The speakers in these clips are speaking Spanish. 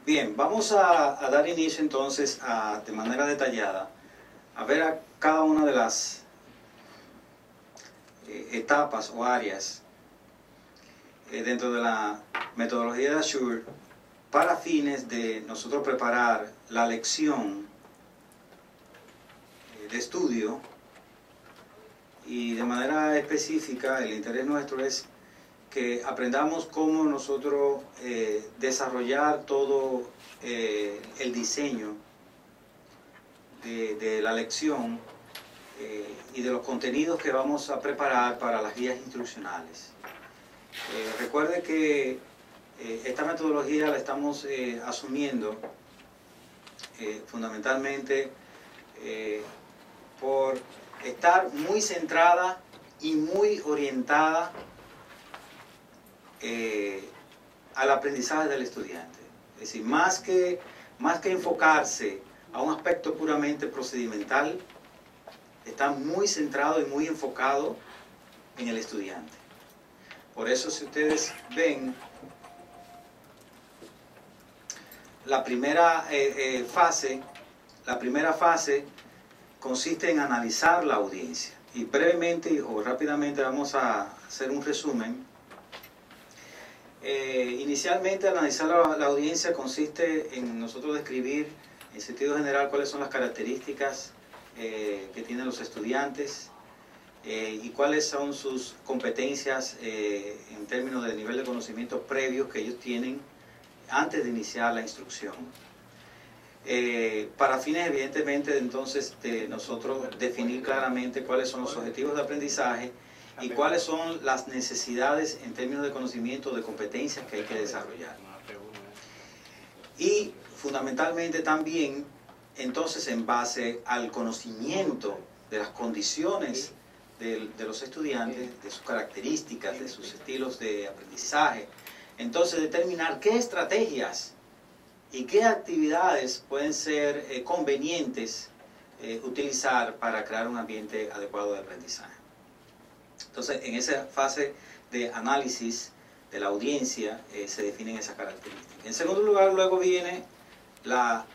Bien, vamos a dar inicio entonces de manera detallada a ver a cada una de las etapas o áreas dentro de la metodología de Azure para fines de nosotros preparar la lección de estudio, y de manera específica el interés nuestro es que aprendamos cómo nosotros desarrollar todo el diseño de la lección y de los contenidos que vamos a preparar para las guías instruccionales. Recuerde que esta metodología la estamos asumiendo fundamentalmente por estar muy centrada y muy orientada al aprendizaje del estudiante. Es decir, más que enfocarse a un aspecto puramente procedimental, está muy centrado y muy enfocado en el estudiante. Por eso, si ustedes ven, la primera fase consiste en analizar la audiencia. Y brevemente o rápidamente vamos a hacer un resumen. Inicialmente, analizar la audiencia consiste en nosotros describir en sentido general cuáles son las características que tienen los estudiantes y cuáles son sus competencias en términos de nivel de conocimiento previos que ellos tienen antes de iniciar la instrucción. Para fines, evidentemente, entonces, de nosotros definir claramente cuáles son los objetivos de aprendizaje y cuáles son las necesidades en términos de conocimiento, de competencias que hay que desarrollar. Y fundamentalmente también, entonces, en base al conocimiento de las condiciones de los estudiantes, de sus características, de sus estilos de aprendizaje, entonces determinar qué estrategias y qué actividades pueden ser convenientes utilizar para crear un ambiente adecuado de aprendizaje. Entonces, en esa fase de análisis de la audiencia se definen esas características. En segundo lugar, luego viene la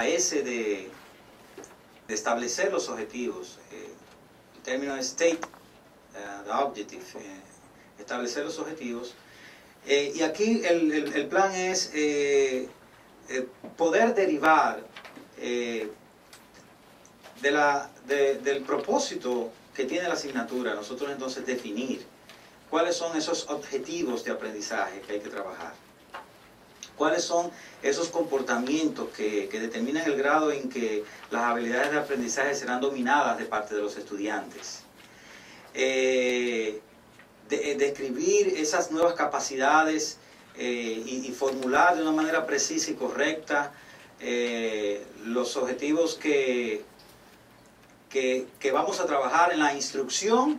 S de establecer los objetivos. El término es state the objective, establecer los objetivos. Y aquí el plan es poder derivar del propósito que tiene la asignatura, nosotros entonces definir cuáles son esos objetivos de aprendizaje que hay que trabajar, cuáles son esos comportamientos que determinan el grado en que las habilidades de aprendizaje serán dominadas de parte de los estudiantes, describir esas nuevas capacidades y formular de una manera precisa y correcta los objetivos que vamos a trabajar en la instrucción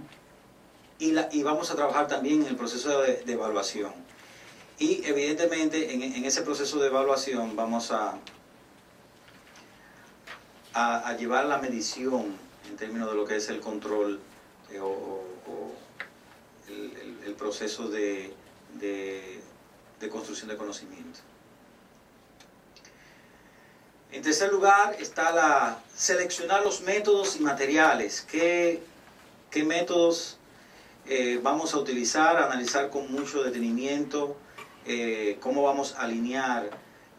y vamos a trabajar también en el proceso de evaluación. Y evidentemente en ese proceso de evaluación vamos a llevar la medición en términos de lo que es el control o el proceso de construcción de conocimiento. En tercer lugar está seleccionar los métodos y materiales. ¿Qué métodos vamos a utilizar? Analizar con mucho detenimiento cómo vamos a alinear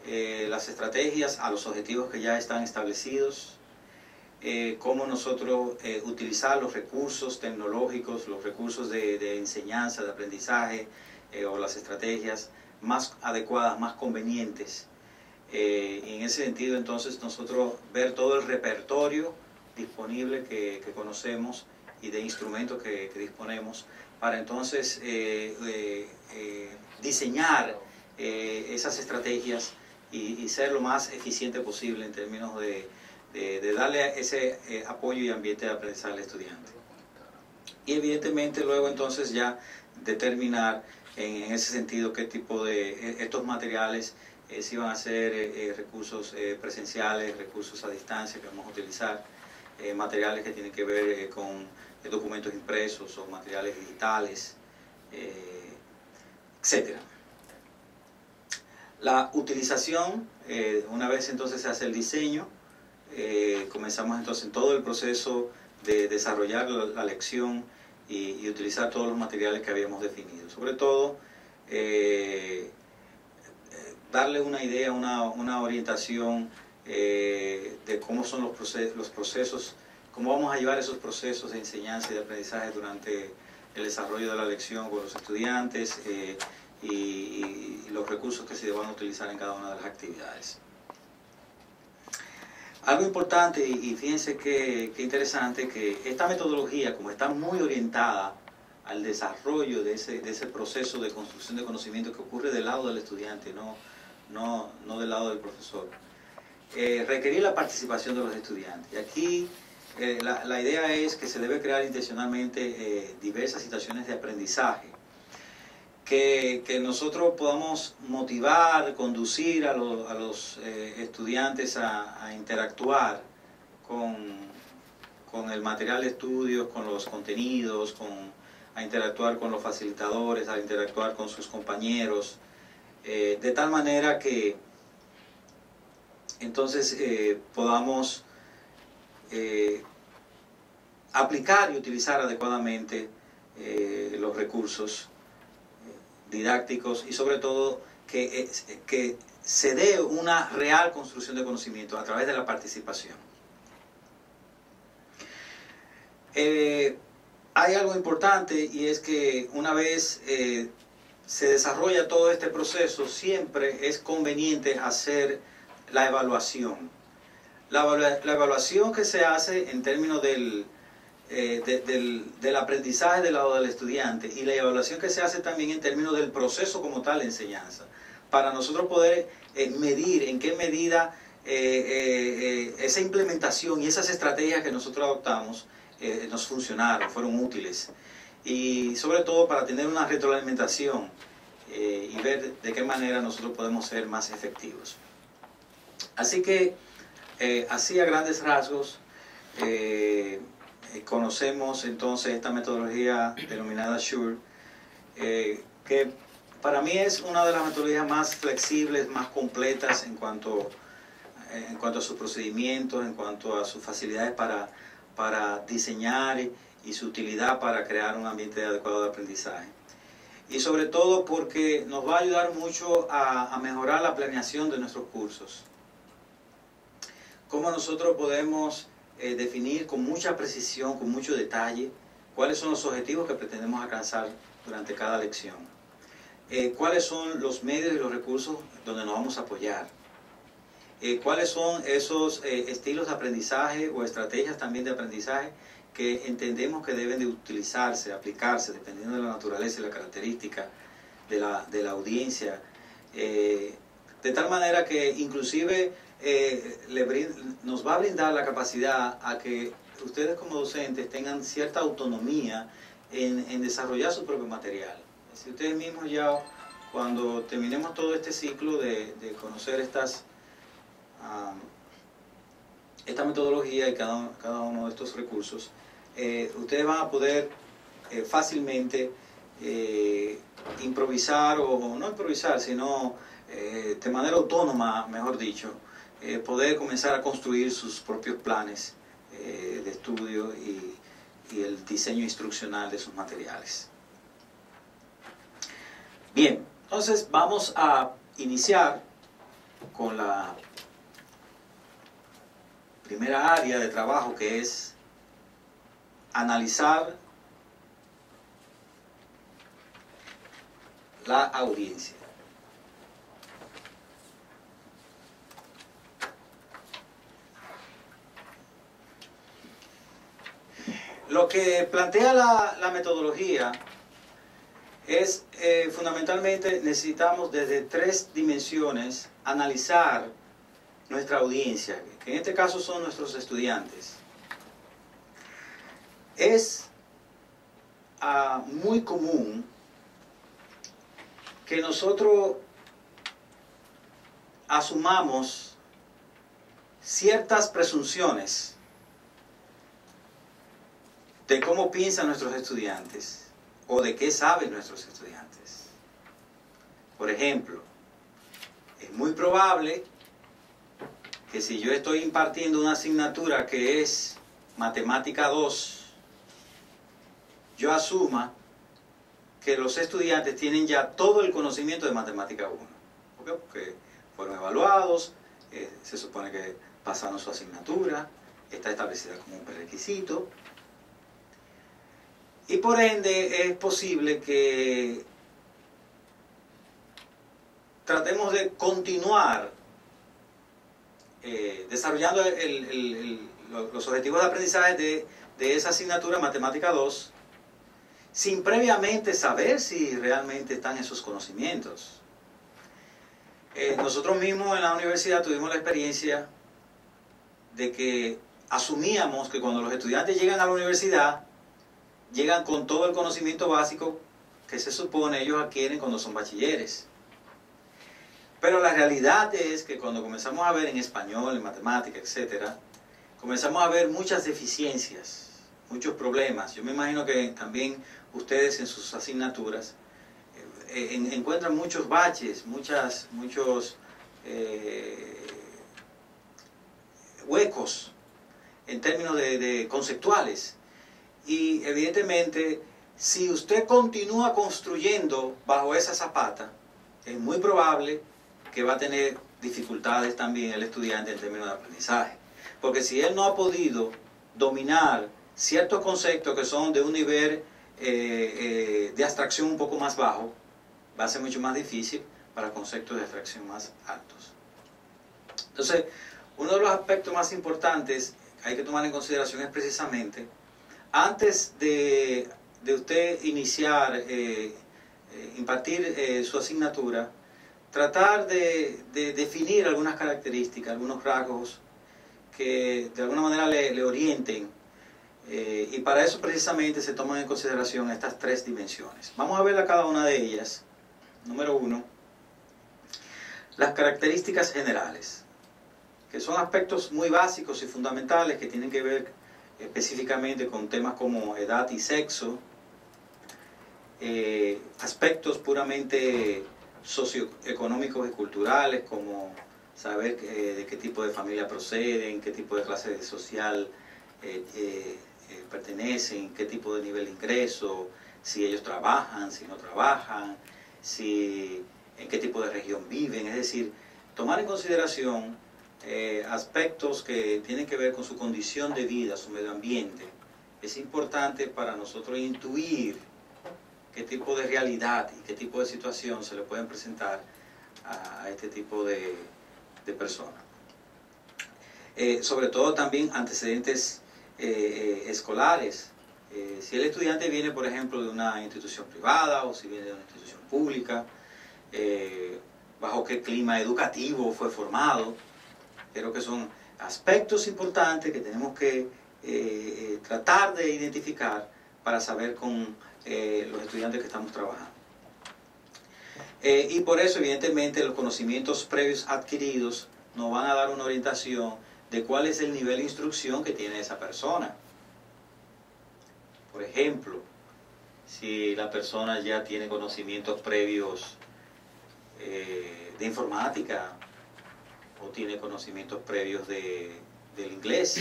las estrategias a los objetivos que ya están establecidos. Cómo nosotros utilizar los recursos tecnológicos, los recursos de enseñanza, de aprendizaje o las estrategias más adecuadas, más convenientes. En ese sentido, entonces, nosotros ver todo el repertorio disponible que conocemos y de instrumentos que disponemos para entonces diseñar esas estrategias y ser lo más eficiente posible en términos de darle ese apoyo y ambiente de aprendizaje al estudiante. Y evidentemente luego entonces ya determinar en ese sentido qué tipo de estos materiales si van a ser recursos presenciales, recursos a distancia que vamos a utilizar, materiales que tienen que ver con documentos impresos o materiales digitales, etc. La utilización, una vez entonces se hace el diseño, comenzamos entonces en todo el proceso de desarrollar la lección y utilizar todos los materiales que habíamos definido. Sobre todo, darle una idea, una orientación de cómo son los procesos, cómo vamos a llevar esos procesos de enseñanza y de aprendizaje durante el desarrollo de la lección con los estudiantes y los recursos que se van a utilizar en cada una de las actividades. Algo importante, y fíjense qué interesante, que esta metodología, como está muy orientada al desarrollo de ese proceso de construcción de conocimiento que ocurre del lado del estudiante, no del lado del profesor, requerir la participación de los estudiantes. Y aquí la idea es que se debe crear intencionalmente diversas situaciones de aprendizaje, que nosotros podamos motivar, conducir a los estudiantes a interactuar con el material de estudios, con los contenidos, a interactuar con los facilitadores, a interactuar con sus compañeros, de tal manera que entonces podamos aplicar y utilizar adecuadamente los recursos didácticos y sobre todo que se dé una real construcción de conocimiento a través de la participación. Hay algo importante, y es que una vez se desarrolla todo este proceso, siempre es conveniente hacer la evaluación. La evaluación que se hace en términos del aprendizaje del lado del estudiante, y la evaluación que se hace también en términos del proceso como tal de enseñanza, para nosotros poder medir en qué medida esa implementación y esas estrategias que nosotros adoptamos nos funcionaron, fueron útiles, y sobre todo para tener una retroalimentación y ver de qué manera nosotros podemos ser más efectivos. Así que así a grandes rasgos conocemos entonces esta metodología denominada SURE, que para mí es una de las metodologías más flexibles, más completas en cuanto a sus procedimientos, en cuanto a sus facilidades para diseñar y su utilidad para crear un ambiente adecuado de aprendizaje. Y sobre todo porque nos va a ayudar mucho a mejorar la planeación de nuestros cursos. Cómo nosotros podemos definir con mucha precisión, con mucho detalle, cuáles son los objetivos que pretendemos alcanzar durante cada lección. Cuáles son los medios y los recursos donde nos vamos a apoyar. Cuáles son esos estilos de aprendizaje o estrategias también de aprendizaje que entendemos que deben de utilizarse, aplicarse, dependiendo de la naturaleza y la característica de la audiencia. De tal manera que inclusive nos va a brindar la capacidad a que ustedes como docentes tengan cierta autonomía en desarrollar su propio material. Si ustedes mismos ya, cuando terminemos todo este ciclo de conocer esta metodología y cada uno de estos recursos, ustedes van a poder fácilmente improvisar, o no improvisar, sino de manera autónoma, mejor dicho, poder comenzar a construir sus propios planes de estudio y el diseño instruccional de sus materiales. Bien, entonces vamos a iniciar con la primera área de trabajo, que es analizar la audiencia. Lo que plantea la metodología es fundamentalmente necesitamos desde 3 dimensiones analizar nuestra audiencia, que en este caso son nuestros estudiantes. Es muy común que nosotros asumamos ciertas presunciones de cómo piensan nuestros estudiantes o de qué saben nuestros estudiantes. Por ejemplo, Es muy probable que si yo estoy impartiendo una asignatura que es Matemática 2, yo asuma que los estudiantes tienen ya todo el conocimiento de Matemática 1. ¿Por qué? Porque fueron evaluados, se supone que pasaron su asignatura, está establecida como un prerequisito. Y por ende es posible que tratemos de continuar desarrollando los objetivos de aprendizaje de esa asignatura Matemática 2 sin previamente saber si realmente están esos conocimientos. Nosotros mismos en la universidad tuvimos la experiencia de que asumíamos que cuando los estudiantes llegan a la universidad, llegan con todo el conocimiento básico que se supone ellos adquieren cuando son bachilleres. Pero la realidad es que cuando comenzamos a ver en español, en matemática, etc., comenzamos a ver muchas deficiencias, muchos problemas. Yo me imagino que también ustedes en sus asignaturas encuentran muchos baches, muchos huecos en términos de conceptuales. Y evidentemente, si usted continúa construyendo bajo esa zapata, es muy probable que va a tener dificultades también el estudiante en términos de aprendizaje. Porque si él no ha podido dominar ciertos conceptos que son de un nivel de abstracción un poco más bajo, va a ser mucho más difícil para conceptos de abstracción más altos. Entonces, uno de los aspectos más importantes que hay que tomar en consideración es precisamente, antes de usted iniciar, impartir su asignatura, tratar de definir algunas características, algunos rasgos que de alguna manera le orienten, y para eso precisamente se toman en consideración estas tres dimensiones. Vamos a ver a cada una de ellas. Número 1, las características generales, que son aspectos muy básicos y fundamentales que tienen que ver específicamente con temas como edad y sexo, aspectos puramente socioeconómicos y culturales, como saber de qué tipo de familia proceden, qué tipo de clase social pertenecen, qué tipo de nivel de ingreso, si ellos trabajan, si no trabajan, en qué tipo de región viven. Es decir, tomar en consideración aspectos que tienen que ver con su condición de vida, su medio ambiente. Es importante para nosotros intuir qué tipo de realidad y qué tipo de situación se le pueden presentar a este tipo de personas. Sobre todo también antecedentes escolares. Si el estudiante viene, por ejemplo, de una institución privada o si viene de una institución pública, bajo qué clima educativo fue formado. Creo que son aspectos importantes que tenemos que tratar de identificar para saber con los estudiantes que estamos trabajando. Y por eso, evidentemente, los conocimientos previos adquiridos nos van a dar una orientación de cuál es el nivel de instrucción que tiene esa persona. Por ejemplo, si la persona ya tiene conocimientos previos de informática, o tiene conocimientos previos del inglés.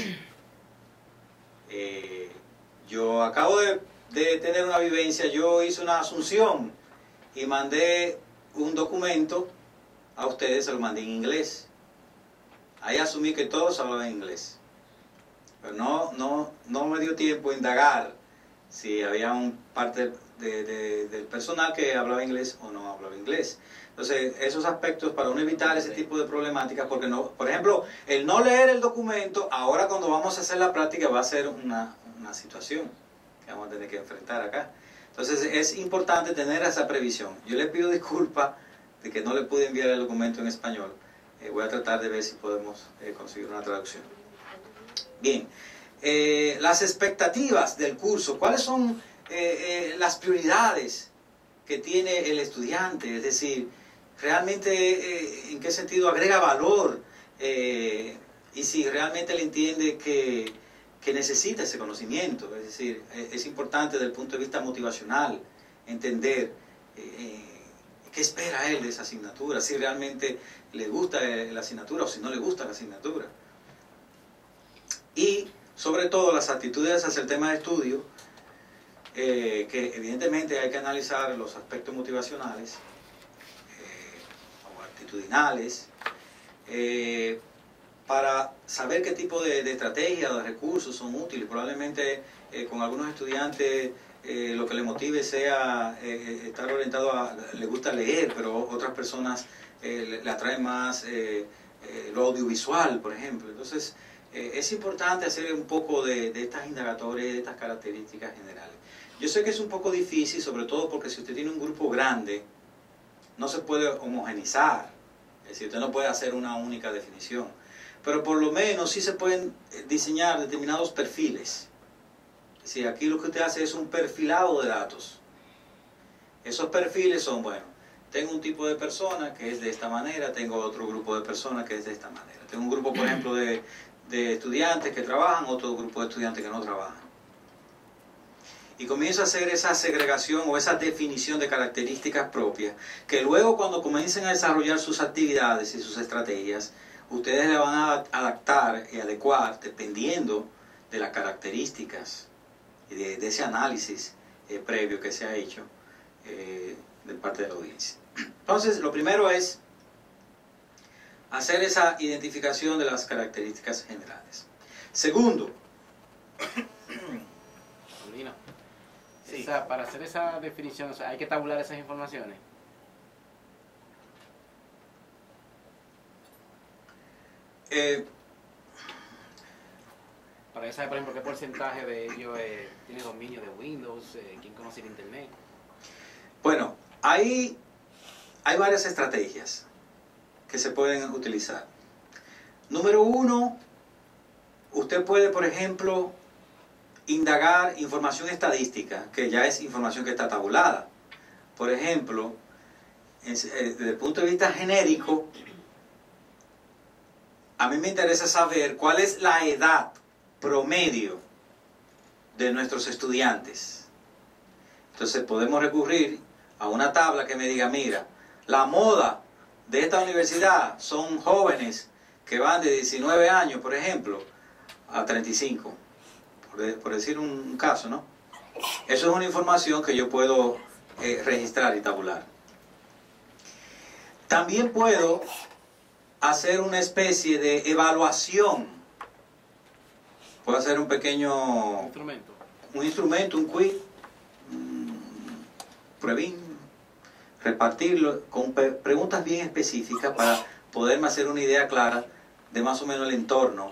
Yo acabo de tener una vivencia. Yo hice una asunción y mandé un documento a ustedes, se lo mandé en inglés. Ahí asumí que todos hablaban inglés, pero no me dio tiempo a indagar si había un parte del personal que hablaba inglés o no hablaba inglés. Entonces, esos aspectos para uno evitar ese tipo de problemáticas, porque no, por ejemplo, el no leer el documento, ahora cuando vamos a hacer la práctica va a ser una situación que vamos a tener que enfrentar acá. Entonces, es importante tener esa previsión. Yo le pido disculpas de que no le pude enviar el documento en español. Voy a tratar de ver si podemos conseguir una traducción. Bien, las expectativas del curso. ¿Cuáles son las prioridades que tiene el estudiante? Es decir, realmente en qué sentido agrega valor, y si realmente él entiende que necesita ese conocimiento. Es decir, es importante desde el punto de vista motivacional entender qué espera él de esa asignatura, si realmente le gusta la asignatura o si no le gusta la asignatura. Y sobre todo las actitudes hacia el tema de estudio, que evidentemente hay que analizar los aspectos motivacionales o actitudinales, para saber qué tipo de estrategias o de recursos son útiles. Probablemente con algunos estudiantes lo que le motive sea estar orientado a, le gusta leer, pero otras personas le atrae más lo audiovisual, por ejemplo. Entonces es importante hacer un poco de estas indagatorias, de estas características generales. Yo sé que es un poco difícil, sobre todo porque si usted tiene un grupo grande, no se puede homogenizar, es decir, usted no puede hacer una única definición, pero por lo menos sí se pueden diseñar determinados perfiles. Es decir, aquí lo que usted hace es un perfilado de datos. Esos perfiles son, bueno, tengo un tipo de persona que es de esta manera, tengo otro grupo de personas que es de esta manera. Tengo un grupo, por ejemplo, de estudiantes que trabajan, otro grupo de estudiantes que no trabajan. Y comienzo a hacer esa segregación o esa definición de características propias, que luego cuando comiencen a desarrollar sus actividades y sus estrategias, ustedes le van a adaptar y adecuar dependiendo de las características y de ese análisis previo que se ha hecho de parte de la audiencia. Entonces, lo primero es hacer esa identificación de las características generales. Segundo, sí, para hacer esa definición, o sea, hay que tabular esas informaciones. Para saber, por ejemplo, qué porcentaje de ellos tiene dominio de Windows, quién conoce el Internet. Bueno, hay varias estrategias que se pueden utilizar. Número uno, usted puede, por ejemplo, indagar información estadística, que ya es información que está tabulada. Por ejemplo, desde el punto de vista genérico, a mí me interesa saber cuál es la edad promedio de nuestros estudiantes. Entonces podemos recurrir a una tabla que me diga, mira, la moda de esta universidad son jóvenes que van de 19 años, por ejemplo, a 35. Por decir un caso, ¿no? Eso es una información que yo puedo registrar y tabular. También puedo hacer una especie de evaluación. Puedo hacer un pequeño instrumento, un quiz, pruebín, repartirlo con preguntas bien específicas para poderme hacer una idea clara de más o menos el entorno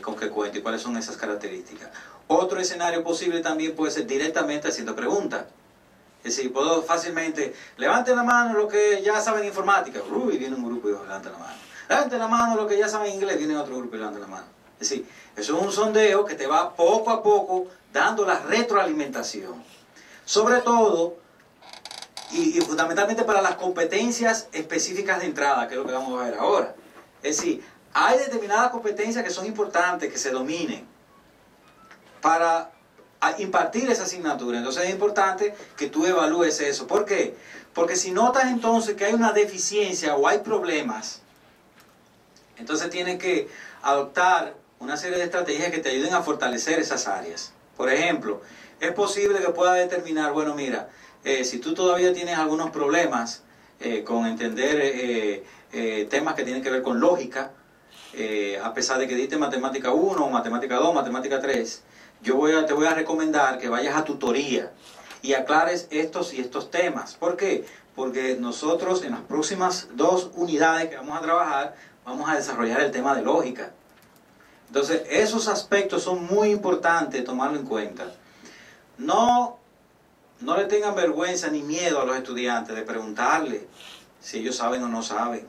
con que cuento y cuáles son esas características. Otro escenario posible también puede ser directamente haciendo preguntas. Es decir, puedo fácilmente, levanten la mano los que ya saben informática. Y viene un grupo y levanta la mano. Levanten la mano los que ya saben inglés, viene otro grupo y levanta la mano. Es decir, eso es un sondeo que te va poco a poco dando la retroalimentación. Sobre todo, y fundamentalmente para las competencias específicas de entrada, que es lo que vamos a ver ahora. Es decir, hay determinadas competencias que son importantes, que se dominen para impartir esa asignatura. Entonces es importante que tú evalúes eso. ¿Por qué? Porque si notas entonces que hay una deficiencia o hay problemas, entonces tienes que adoptar una serie de estrategias que te ayuden a fortalecer esas áreas. Por ejemplo, es posible que pueda determinar, bueno, mira, si tú todavía tienes algunos problemas con entender temas que tienen que ver con lógica, a pesar de que diste matemática 1, matemática 2, matemática 3, te voy a recomendar que vayas a tutoría y aclares estos y estos temas. ¿Por qué? Porque nosotros en las próximas 2 unidades que vamos a trabajar, vamos a desarrollar el tema de lógica. Entonces, esos aspectos son muy importantes tomarlo en cuenta. No le tengan vergüenza ni miedo a los estudiantes de preguntarle si ellos saben o no saben.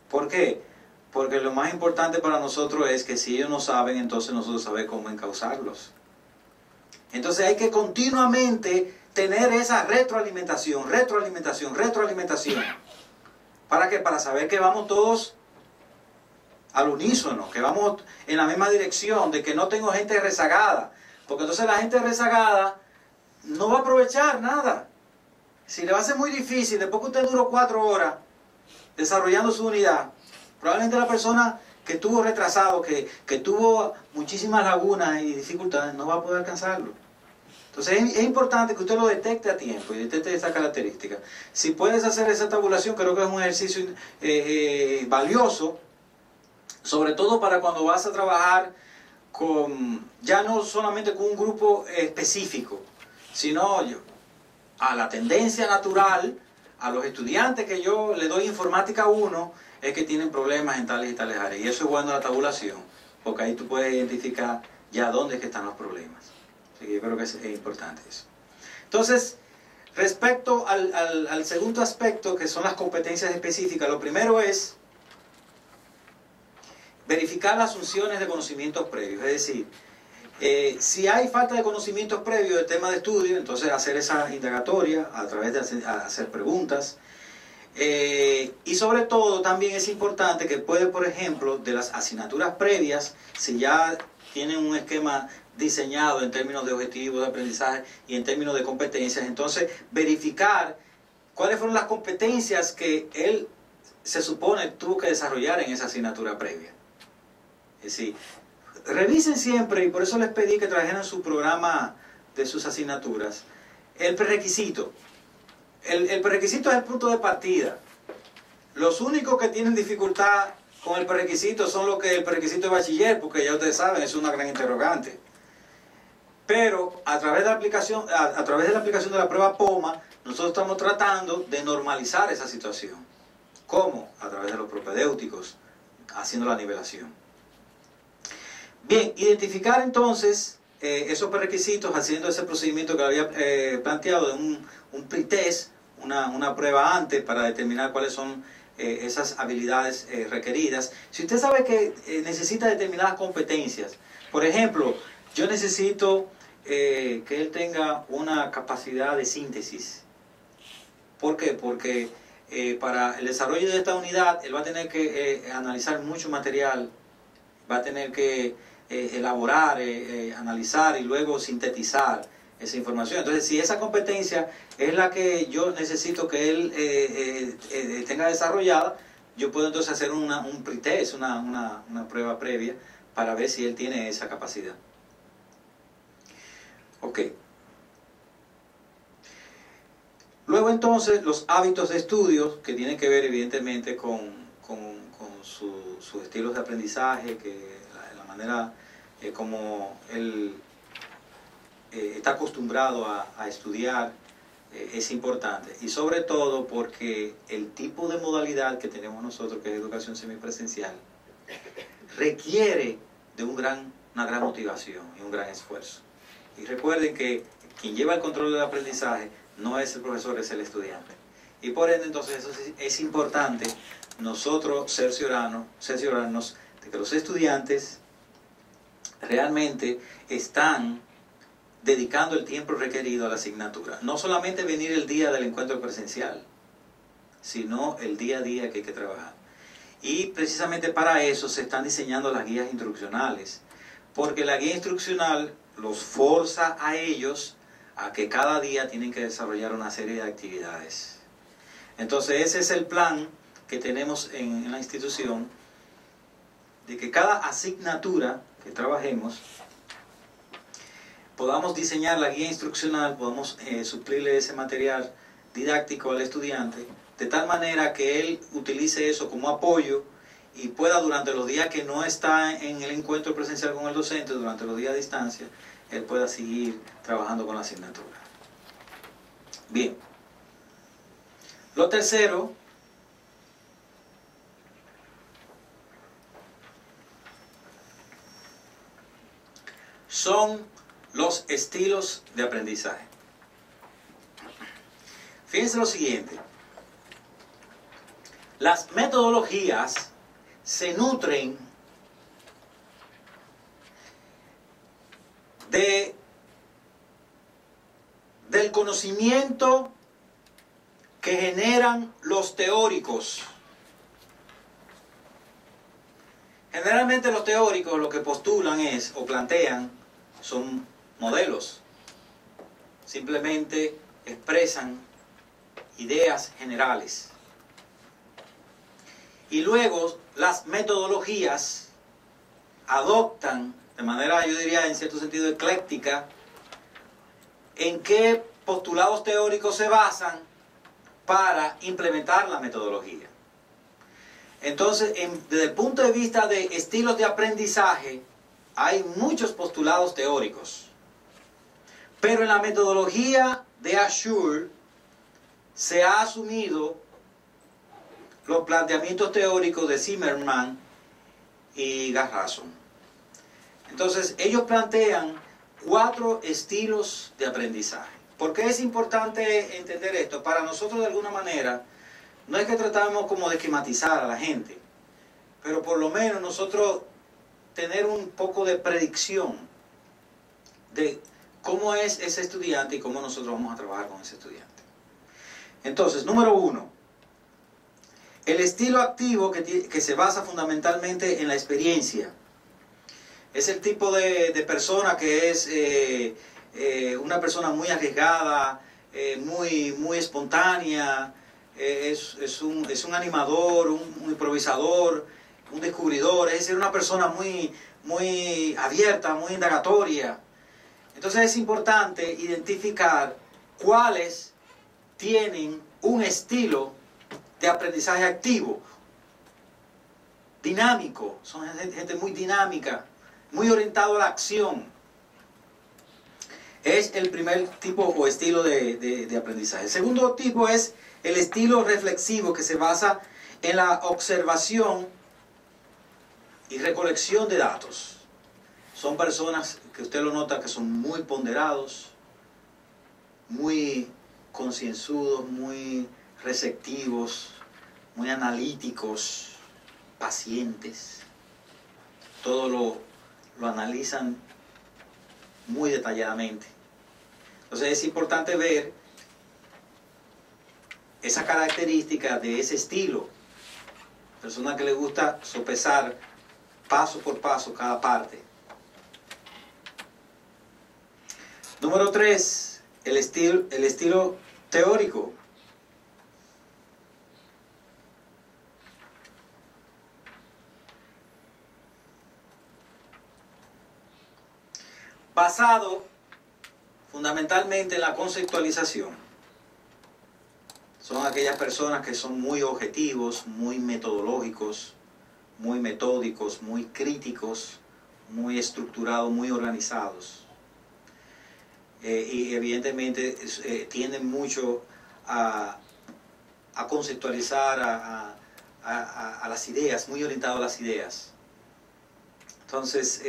¿Por qué? Porque lo más importante para nosotros es que si ellos no saben, entonces nosotros sabemos cómo encauzarlos. Entonces hay que continuamente tener esa retroalimentación. ¿Para qué? Para saber que vamos todos al unísono, que vamos en la misma dirección, de que no tengo gente rezagada. Porque entonces la gente rezagada no va a aprovechar nada. Si le va a ser muy difícil, después que usted duró 4 horas desarrollando su unidad, probablemente la persona que estuvo retrasado, que tuvo muchísimas lagunas y dificultades, no va a poder alcanzarlo. Entonces es importante que usted lo detecte a tiempo y detecte esa característica. Si puedes hacer esa tabulación, creo que es un ejercicio valioso, sobre todo para cuando vas a trabajar ya no solamente con un grupo específico, sino a la tendencia natural, a los estudiantes que yo le doy informática 1, es que tienen problemas en tales y tales áreas. Y eso es bueno la tabulación, porque ahí tú puedes identificar ya dónde es que están los problemas. Así que yo creo que es importante eso. Entonces, respecto al segundo aspecto, que son las competencias específicas, lo primero es verificar las asunciones de conocimientos previos. Es decir, si hay falta de conocimientos previos del tema de estudio, entonces hacer esa indagatoria a través de hacer preguntas. Y sobre todo también es importante que puede, por ejemplo, de las asignaturas previas, si ya tienen un esquema diseñado en términos de objetivos de aprendizaje y en términos de competencias, entonces verificar cuáles fueron las competencias que él se supone tuvo que desarrollar en esa asignatura previa. Es decir, revisen siempre, y por eso les pedí que trajeran su programa de sus asignaturas, el prerequisito. El prerequisito es el punto de partida. Los únicos que tienen dificultad con el prerequisito son los que el prerequisito de bachiller, porque ya ustedes saben, es una gran interrogante. Pero a través de la aplicación, de la prueba POMA, nosotros estamos tratando de normalizar esa situación. ¿Cómo? A través de los propedéuticos, haciendo la nivelación. Bien, identificar entonces esos prerequisitos, haciendo ese procedimiento que había planteado de un pretest, una prueba antes para determinar cuáles son esas habilidades requeridas. Si usted sabe que necesita determinadas competencias, por ejemplo, yo necesito que él tenga una capacidad de síntesis. ¿Por qué? Porque para el desarrollo de esta unidad, él va a tener que analizar mucho material, va a tener que elaborar, analizar y luego sintetizar esa información. Entonces, si esa competencia es la que yo necesito que él tenga desarrollada, yo puedo entonces hacer un pretest, una prueba previa para ver si él tiene esa capacidad. Ok. Luego entonces los hábitos de estudio, que tienen que ver evidentemente con sus estilos de aprendizaje, que la manera como él está acostumbrado a estudiar, es importante. Y sobre todo porque el tipo de modalidad que tenemos nosotros, que es educación semipresencial, requiere de una gran motivación y un gran esfuerzo. Y recuerden que quien lleva el control del aprendizaje no es el profesor, es el estudiante. Y por ende, entonces, eso es importante nosotros cerciorarnos de que los estudiantes realmente están dedicando el tiempo requerido a la asignatura. No solamente venir el día del encuentro presencial, sino el día a día que hay que trabajar. Y precisamente para eso se están diseñando las guías instruccionales, porque la guía instruccional los forza a ellos a que cada día tienen que desarrollar una serie de actividades. Entonces ese es el plan que tenemos en la institución, de que cada asignatura que trabajemos podamos diseñar la guía instruccional, podamos suplirle ese material didáctico al estudiante, de tal manera que él utilice eso como apoyo y pueda, durante los días que no está en el encuentro presencial con el docente, durante los días a distancia, él pueda seguir trabajando con la asignatura. Bien. Lo tercero son los estilos de aprendizaje. Fíjense lo siguiente. Las metodologías se nutren del conocimiento que generan los teóricos. Generalmente los teóricos lo que postulan o plantean son modelos. Simplemente expresan ideas generales. Y luego las metodologías adoptan de manera, yo diría, en cierto sentido ecléctica, en qué postulados teóricos se basan para implementar la metodología. Entonces, desde el punto de vista de estilos de aprendizaje, hay muchos postulados teóricos. Pero en la metodología de Ashur se ha asumido los planteamientos teóricos de Zimmerman y Garrison. Entonces, ellos plantean 4 estilos de aprendizaje. ¿Por qué es importante entender esto? Para nosotros, de alguna manera, no es que tratamos como de esquematizar a la gente, pero por lo menos nosotros tener un poco de predicción de cómo es ese estudiante y cómo nosotros vamos a trabajar con ese estudiante. Entonces, número 1, el estilo activo que se basa fundamentalmente en la experiencia. Es el tipo de persona que es una persona muy arriesgada, muy espontánea, es un animador, un improvisador, un descubridor, es decir, una persona muy abierta, muy indagatoria. Entonces es importante identificar cuáles tienen un estilo de aprendizaje activo, dinámico, son gente muy dinámica, muy orientado a la acción. Es el primer tipo o estilo de aprendizaje. El segundo tipo es el estilo reflexivo, que se basa en la observación y recolección de datos. Son personas que usted lo nota que son muy ponderados, muy concienzudos, muy receptivos, muy analíticos, pacientes. Todo lo analizan muy detalladamente. Entonces es importante ver esa característica de ese estilo. Persona que le gusta sopesar paso por paso cada parte. Número 3, el estilo teórico. Basado fundamentalmente en la conceptualización. Son aquellas personas que son muy objetivos, muy metodológicos, muy metódicos, muy críticos, muy estructurados, muy organizados. Y evidentemente tienden mucho a conceptualizar, a las ideas, muy orientados a las ideas. Entonces,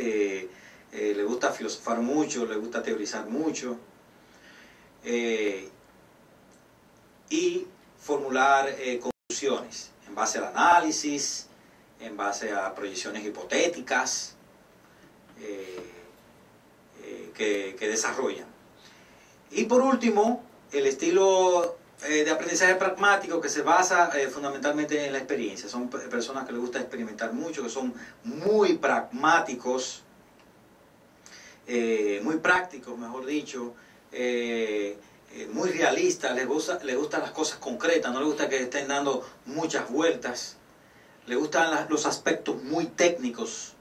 le gusta filosofar mucho, le gusta teorizar mucho y formular conclusiones en base al análisis, en base a proyecciones hipotéticas que desarrollan. Y por último, el estilo de aprendizaje pragmático, que se basa fundamentalmente en la experiencia. Son personas que les gusta experimentar mucho, que son muy pragmáticos, muy prácticos, mejor dicho, muy realistas, les gustan las cosas concretas, no les gusta que estén dando muchas vueltas, les gustan los aspectos muy técnicos.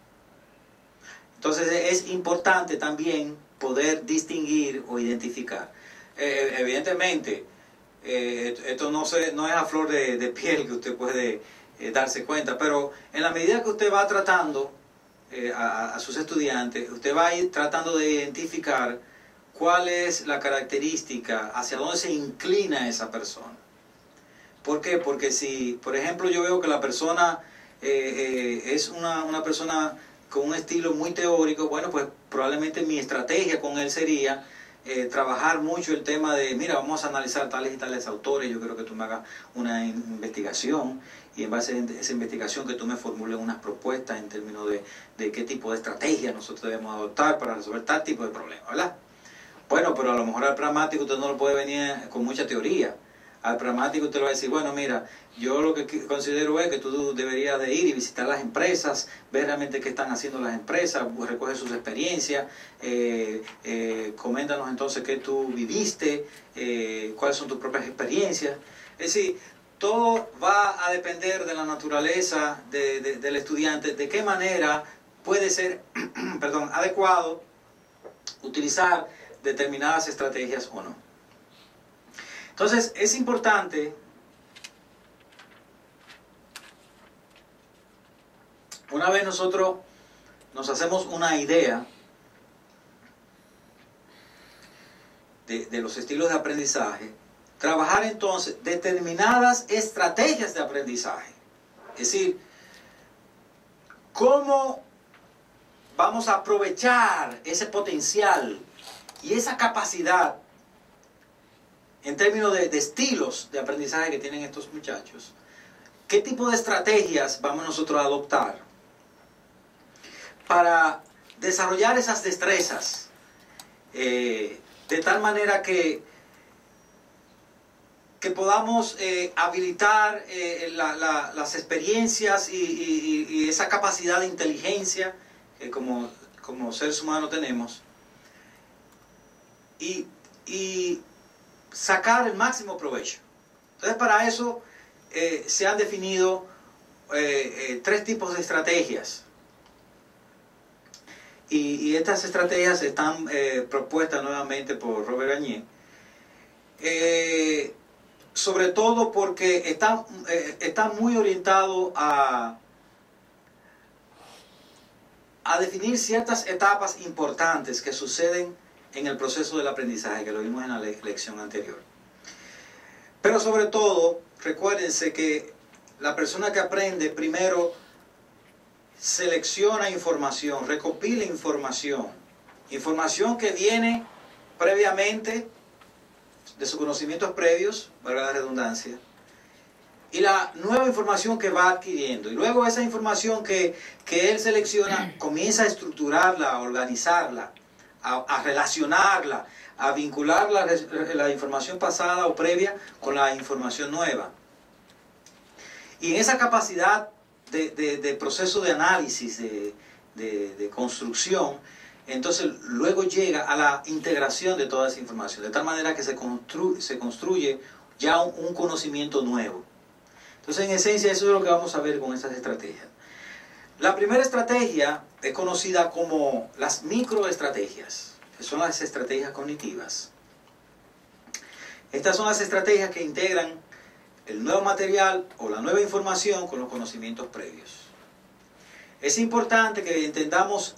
Entonces es importante también poder distinguir o identificar. Evidentemente, esto no es a flor de piel que usted puede darse cuenta, pero en la medida que usted va tratando a sus estudiantes, usted va a ir tratando de identificar cuál es la característica, hacia dónde se inclina esa persona. ¿Por qué? Porque si, por ejemplo, yo veo que la persona es una persona con un estilo muy teórico, bueno, pues probablemente mi estrategia con él sería trabajar mucho el tema de, mira, vamos a analizar tales y tales autores, yo quiero que tú me hagas una investigación y en base a esa investigación que tú me formules unas propuestas en términos de qué tipo de estrategia nosotros debemos adoptar para resolver tal tipo de problema, ¿verdad? Bueno, pero a lo mejor al pragmático usted no lo puede venir con mucha teoría. Al pragmático usted le va a decir, bueno, mira, yo lo que considero es que tú deberías de ir y visitar las empresas, ver realmente qué están haciendo las empresas, recoger sus experiencias, coméntanos entonces qué tú viviste, cuáles son tus propias experiencias. Es decir, todo va a depender de la naturaleza del estudiante, de qué manera puede ser perdón, adecuado utilizar determinadas estrategias o no. Entonces, es importante, una vez nosotros nos hacemos una idea de los estilos de aprendizaje, trabajar entonces determinadas estrategias de aprendizaje. Es decir, cómo vamos a aprovechar ese potencial y esa capacidad en términos de estilos de aprendizaje que tienen estos muchachos. ¿Qué tipo de estrategias vamos nosotros a adoptar para desarrollar esas destrezas de tal manera que podamos habilitar las experiencias y esa capacidad de inteligencia que como seres humanos tenemos, y sacar el máximo provecho? Entonces, para eso se han definido 3 tipos de estrategias. Y estas estrategias están propuestas nuevamente por Robert Garnier, sobre todo porque están muy orientados a definir ciertas etapas importantes que suceden en el proceso del aprendizaje, que lo vimos en la lección anterior. Pero sobre todo, recuérdense que la persona que aprende primero selecciona información, recopila información que viene previamente de sus conocimientos previos, valga la redundancia, y la nueva información que va adquiriendo. Y luego esa información que él selecciona comienza a estructurarla, a organizarla, a relacionarla, a vincular la información pasada o previa con la información nueva. Y en esa capacidad de proceso de análisis, de construcción, entonces luego llega a la integración de toda esa información, de tal manera que se construye ya un conocimiento nuevo. Entonces, en esencia, eso es lo que vamos a ver con estas estrategias. La primera estrategia es conocida como las microestrategias, que son las estrategias cognitivas. Estas son las estrategias que integran el nuevo material o la nueva información con los conocimientos previos. Es importante que entendamos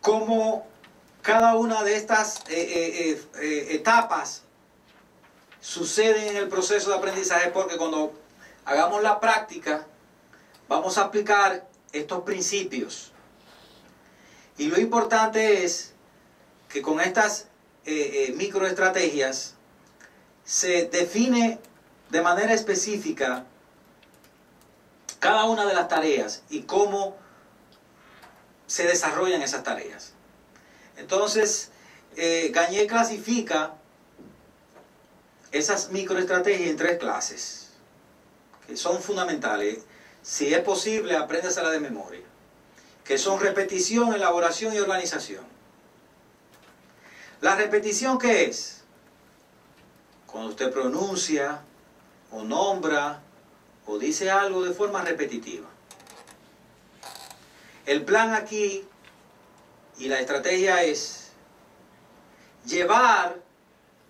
cómo cada una de estas etapas sucede en el proceso de aprendizaje, porque cuando hagamos la práctica vamos a aplicar estos principios. Y lo importante es que con estas microestrategias se define de manera específica cada una de las tareas y cómo se desarrollan esas tareas. Entonces, Garnier clasifica esas microestrategias en 3 clases, que son fundamentales. Si es posible, apréndasela de memoria, que son repetición, elaboración y organización. La repetición, ¿qué es? Cuando usted pronuncia o nombra o dice algo de forma repetitiva. El plan aquí y la estrategia es llevar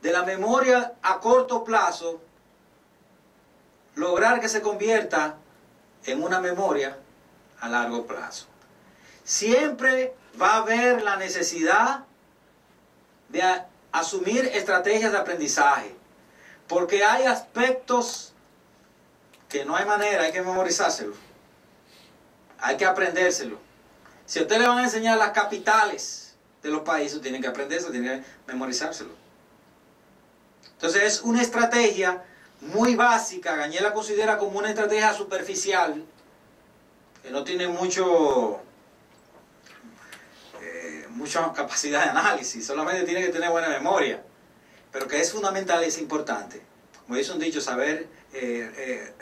de la memoria a corto plazo, lograr que se convierta en una memoria a largo plazo. Siempre va a haber la necesidad de asumir estrategias de aprendizaje, porque hay aspectos que no hay manera, hay que memorizárselo, hay que aprendérselo. Si a usted le van a enseñar las capitales de los países, tienen que aprendérselo, tienen que memorizárselo. Entonces es una estrategia muy básica. Garnier la considera como una estrategia superficial, que no tiene mucha capacidad de análisis, solamente tiene que tener buena memoria, pero que es fundamental y es importante. Como dice un dicho, saber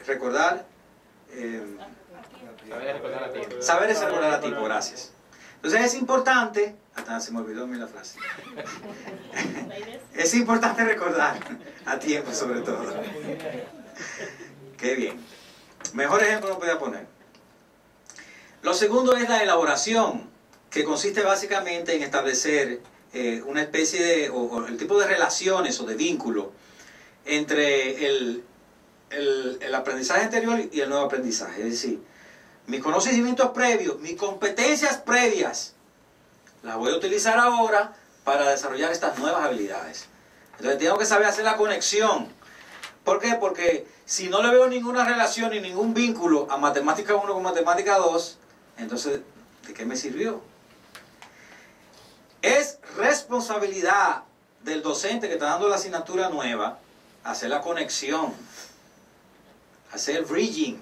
recordar, saber es recordar a tiempo, gracias. Entonces es importante, hasta se me olvidó a mí la frase, es importante recordar a tiempo sobre todo. Qué bien. Mejor ejemplo no podía poner. Lo segundo es la elaboración, que consiste básicamente en establecer una especie de, o el tipo de relaciones o de vínculo entre el aprendizaje anterior y el nuevo aprendizaje. Es decir, mis conocimientos previos, mis competencias previas, las voy a utilizar ahora para desarrollar estas nuevas habilidades. Entonces tengo que saber hacer la conexión. ¿Por qué? Porque si no le veo ninguna relación ni ningún vínculo a matemática 1 con matemática 2, entonces, ¿de qué me sirvió? Es responsabilidad del docente que está dando la asignatura nueva hacer la conexión, hacer el bridging,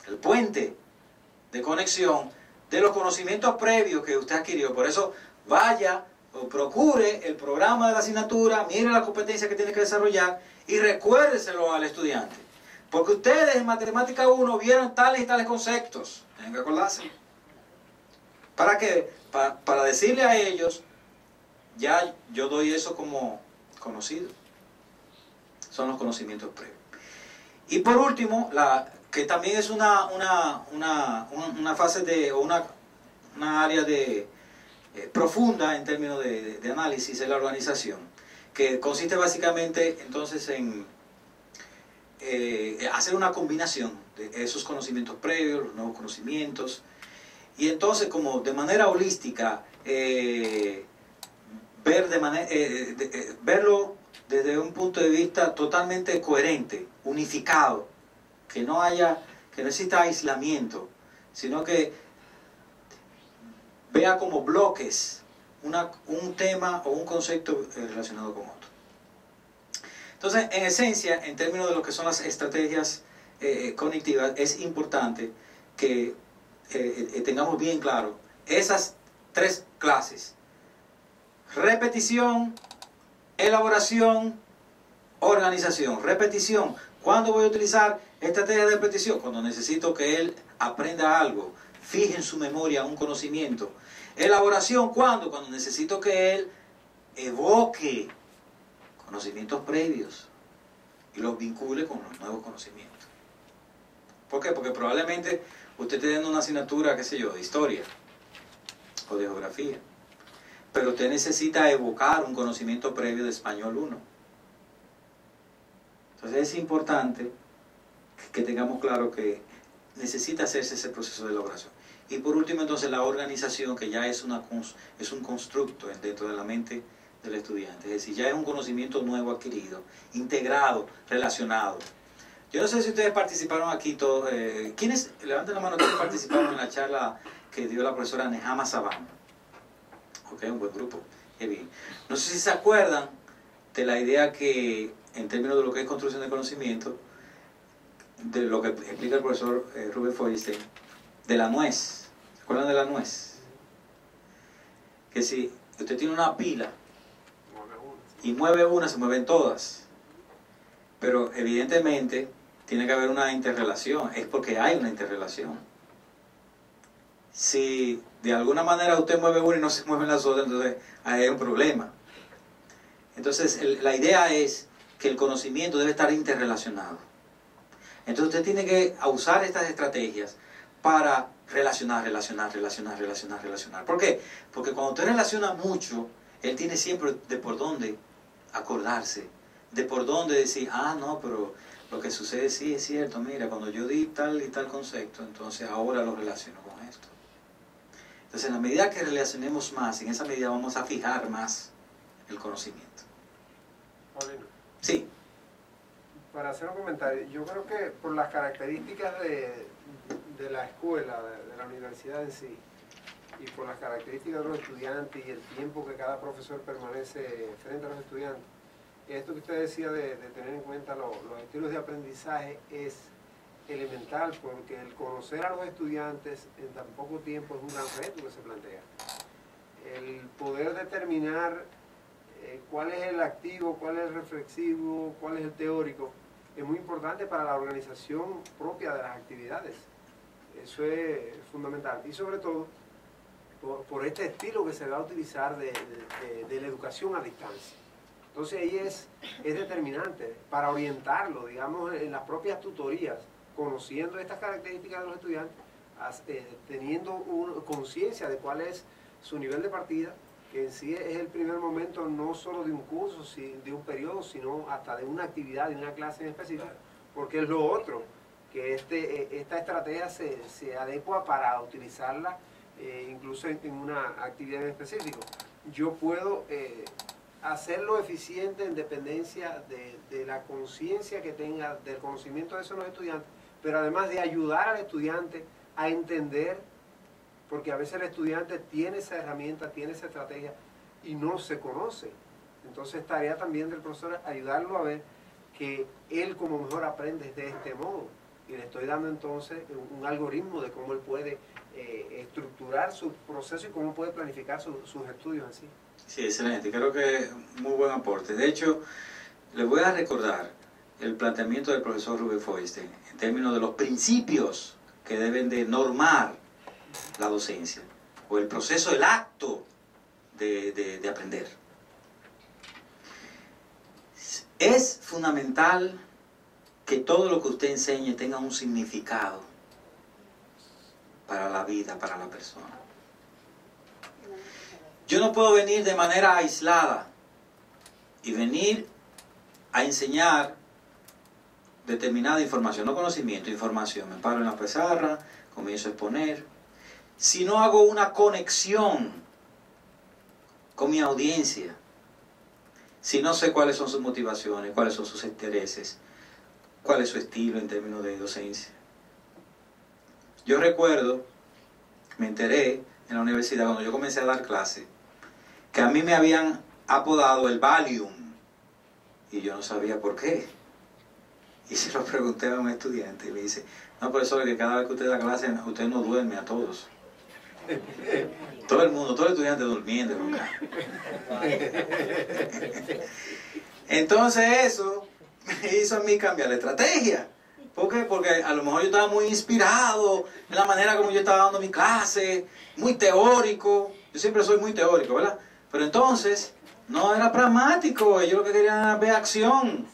el puente de conexión de los conocimientos previos que usted adquirió. Por eso vaya o procure el programa de la asignatura, mire la competencia que tiene que desarrollar y recuérdeselo al estudiante. Porque ustedes en Matemática 1 vieron tales y tales conceptos. Tienen que acordarse. ¿Para qué? Para decirle a ellos, ya yo doy eso como conocido. Son los conocimientos previos. Y por último, que también es una fase de, o una área de profunda en términos de análisis de la organización, que consiste básicamente entonces en hacer una combinación de esos conocimientos previos, los nuevos conocimientos, y entonces como de manera holística verlo desde un punto de vista totalmente coherente, unificado, que no exista aislamiento, sino que vea como bloques un tema o un concepto relacionado con otro. Entonces, en esencia, en términos de lo que son las estrategias cognitivas, es importante que tengamos bien claro esas tres clases: repetición, elaboración, organización. Repetición. ¿Cuándo voy a utilizar estrategias de repetición? Cuando necesito que él aprenda algo, fije en su memoria un conocimiento. Elaboración, ¿cuándo? Cuando necesito que él evoque conocimientos previos y los vincule con los nuevos conocimientos. ¿Por qué? Porque probablemente usted esté dando una asignatura, qué sé yo, de historia o de geografía, pero usted necesita evocar un conocimiento previo de español 1. Entonces es importante que tengamos claro que necesita hacerse ese proceso de elaboración. Y por último, entonces, la organización, que ya es un constructo dentro de la mente del estudiante. Es decir, ya es un conocimiento nuevo adquirido, integrado, relacionado. Yo no sé si ustedes participaron aquí todos. ¿Quiénes? Levanten la mano, ¿quiénes participaron en la charla que dio la profesora Nehama Saban? Ok, un buen grupo. Qué bien. No sé si se acuerdan de la idea que, en términos de lo que es construcción de conocimiento, de lo que explica el profesor Rubén Feuerstein, de la nuez. ¿Se acuerdan de la nuez? Que si usted tiene una pila y mueve una, se mueven todas. Pero evidentemente tiene que haber una interrelación. Es porque hay una interrelación. Si de alguna manera usted mueve una y no se mueven las otras, entonces hay un problema. Entonces la idea es que el conocimiento debe estar interrelacionado. Entonces usted tiene que usar estas estrategias para relacionar. ¿Por qué? Porque cuando usted relaciona mucho, él tiene siempre de por dónde acordarse, de por dónde decir, ah, no, pero lo que sucede sí es cierto, mira, cuando yo di tal y tal concepto, entonces ahora lo relaciono con esto. Entonces, en la medida que relacionemos más, en esa medida vamos a fijar más el conocimiento. Paulino. Sí. Para hacer un comentario, yo creo que por las características de la escuela, de la universidad en sí, y por las características de los estudiantes y el tiempo que cada profesor permanece frente a los estudiantes, esto que usted decía de tener en cuenta los estilos de aprendizaje es elemental, porque el conocer a los estudiantes en tan poco tiempo es un gran reto que se plantea. El poder determinar cuál es el activo, cuál es el reflexivo, cuál es el teórico, es muy importante para la organización propia de las actividades. Eso es fundamental. Y sobre todo, por este estilo que se va a utilizar de la educación a distancia. Entonces ahí es determinante para orientarlo, digamos, en las propias tutorías, conociendo estas características de los estudiantes, teniendo conciencia de cuál es su nivel de partida, que en sí es el primer momento no solo de un curso, de un periodo, sino hasta de una actividad, de una clase en específico, porque es lo otro, que esta estrategia se adecua para utilizarla incluso en una actividad en específico. Yo puedo hacerlo eficiente en dependencia de la conciencia que tenga, del conocimiento de esos los estudiantes, pero además de ayudar al estudiante a entender, porque a veces el estudiante tiene esa herramienta, tiene esa estrategia y no se conoce. Entonces tarea también del profesor ayudarlo a ver que él como mejor aprende de este modo. Y le estoy dando entonces un algoritmo de cómo él puede estructurar su proceso y cómo puede planificar sus estudios en sí. Sí, excelente. Creo que es muy buen aporte. De hecho, les voy a recordar el planteamiento del profesor Rubén Feuerstein en términos de los principios que deben de normar la docencia o el proceso, el acto de aprender. Es fundamental que todo lo que usted enseñe tenga un significado para la vida, para la persona. Yo no puedo venir de manera aislada y venir a enseñar determinada información, no conocimiento, información. Me paro en la pizarra, comienzo a exponer. Si no hago una conexión con mi audiencia, si no sé cuáles son sus motivaciones, cuáles son sus intereses, cuál es su estilo en términos de docencia. Yo recuerdo, me enteré en la universidad cuando yo comencé a dar clase, que a mí me habían apodado el Valium, y yo no sabía por qué. Y se lo pregunté a un estudiante y me dice, no, profesor, que cada vez que usted da clase, usted no duerme a todos. Todo el mundo, todo el estudiante durmiendo nunca. Entonces eso me hizo a mí cambiar la estrategia. ¿Por qué? Porque a lo mejor yo estaba muy inspirado en la manera como yo estaba dando mi clase, muy teórico. Yo siempre soy muy teórico, ¿verdad? Pero entonces no era pragmático. Ellos lo que querían era ver acción.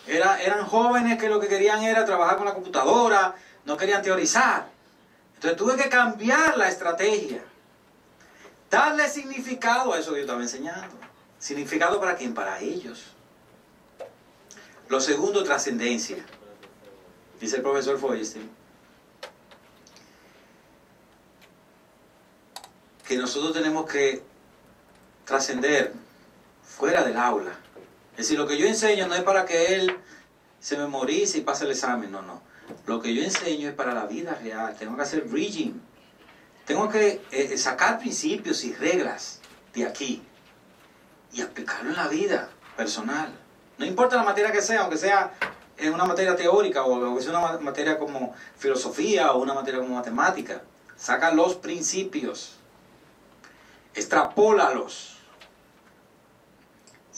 Eran jóvenes que lo que querían era trabajar con la computadora, no querían teorizar. Entonces tuve que cambiar la estrategia. Darle significado a eso que yo estaba enseñando. ¿Significado para quién? Para ellos. Lo segundo, trascendencia. Dice el profesor Feuerstein que nosotros tenemos que trascender fuera del aula. Es decir, lo que yo enseño no es para que él se memorice y pase el examen, no, no. Lo que yo enseño es para la vida real. Tengo que hacer bridging. Tengo que sacar principios y reglas de aquí y aplicarlo en la vida personal. No importa la materia que sea, aunque sea en una materia teórica o que sea una materia como filosofía o una materia como matemática. Saca los principios, extrapólalos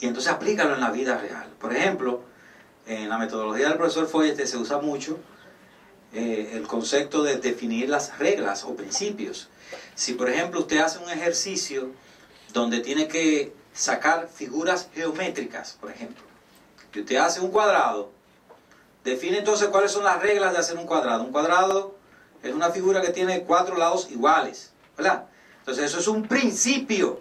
y entonces aplícalo en la vida real. Por ejemplo, en la metodología del profesor Feuerstein se usa mucho el concepto de definir las reglas o principios. Si por ejemplo usted hace un ejercicio donde tiene que sacar figuras geométricas, por ejemplo, y usted hace un cuadrado, define entonces cuáles son las reglas de hacer un cuadrado. Un cuadrado es una figura que tiene 4 lados iguales, ¿verdad? Entonces eso es un principio.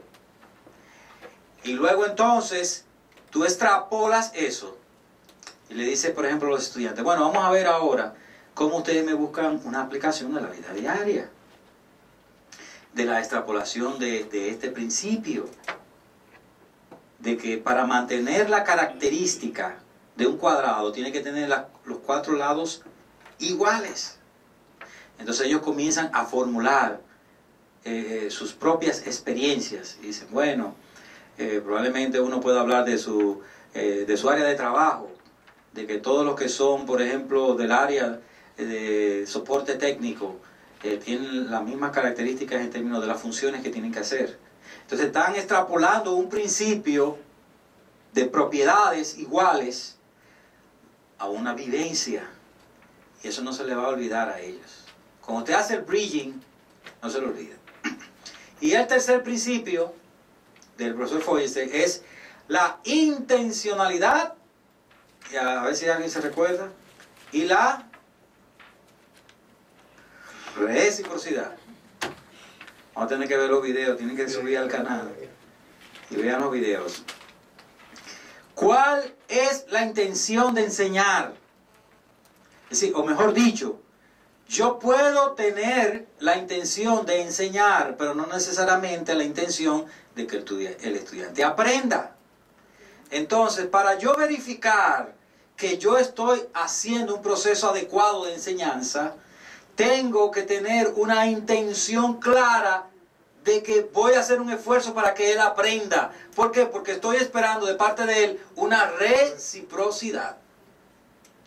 Y luego entonces tú extrapolas eso y le dices, por ejemplo, a los estudiantes, bueno, vamos a ver ahora cómo ustedes me buscan una aplicación de la vida diaria, de la extrapolación de este principio, de que para mantener la característica de un cuadrado tiene que tener los 4 lados iguales. Entonces ellos comienzan a formular sus propias experiencias y dicen, bueno, probablemente uno pueda hablar de su área de trabajo, de que todos los que son, por ejemplo, del área de soporte técnico tienen las mismas características en términos de las funciones que tienen que hacer. Entonces están extrapolando un principio de propiedades iguales a una vivencia, y eso no se le va a olvidar a ellos. Cuando usted hace el bridging, no se lo olvida. Y el tercer principio del profesor Feuerstein es la intencionalidad, y a ver si alguien se recuerda, y la reciprocidad. Vamos a tener que ver los videos, tienen que subir al canal y vean los videos. ¿Cuál es la intención de enseñar? Es decir, o mejor dicho, yo puedo tener la intención de enseñar, pero no necesariamente la intención de que el estudiante aprenda. Entonces, para yo verificar que yo estoy haciendo un proceso adecuado de enseñanza, tengo que tener una intención clara de que voy a hacer un esfuerzo para que él aprenda. ¿Por qué? Porque estoy esperando de parte de él una reciprocidad.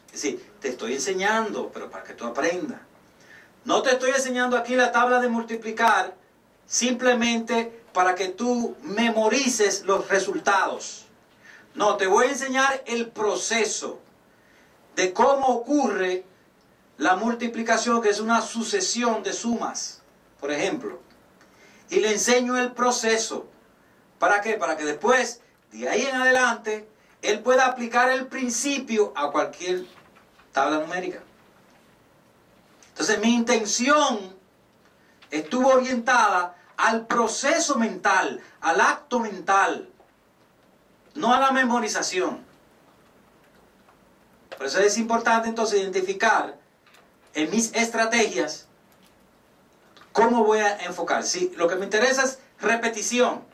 Es decir, te estoy enseñando, pero para que tú aprendas. No te estoy enseñando aquí la tabla de multiplicar simplemente para que tú memorices los resultados. No, te voy a enseñar el proceso de cómo ocurre la multiplicación, que es una sucesión de sumas, por ejemplo. Y le enseño el proceso. ¿Para qué? Para que después, de ahí en adelante, él pueda aplicar el principio a cualquier tabla numérica. Entonces mi intención estuvo orientada al proceso mental, al acto mental, no a la memorización. Por eso es importante entonces identificar en mis estrategias cómo voy a enfocar. Si lo que me interesa es repetición,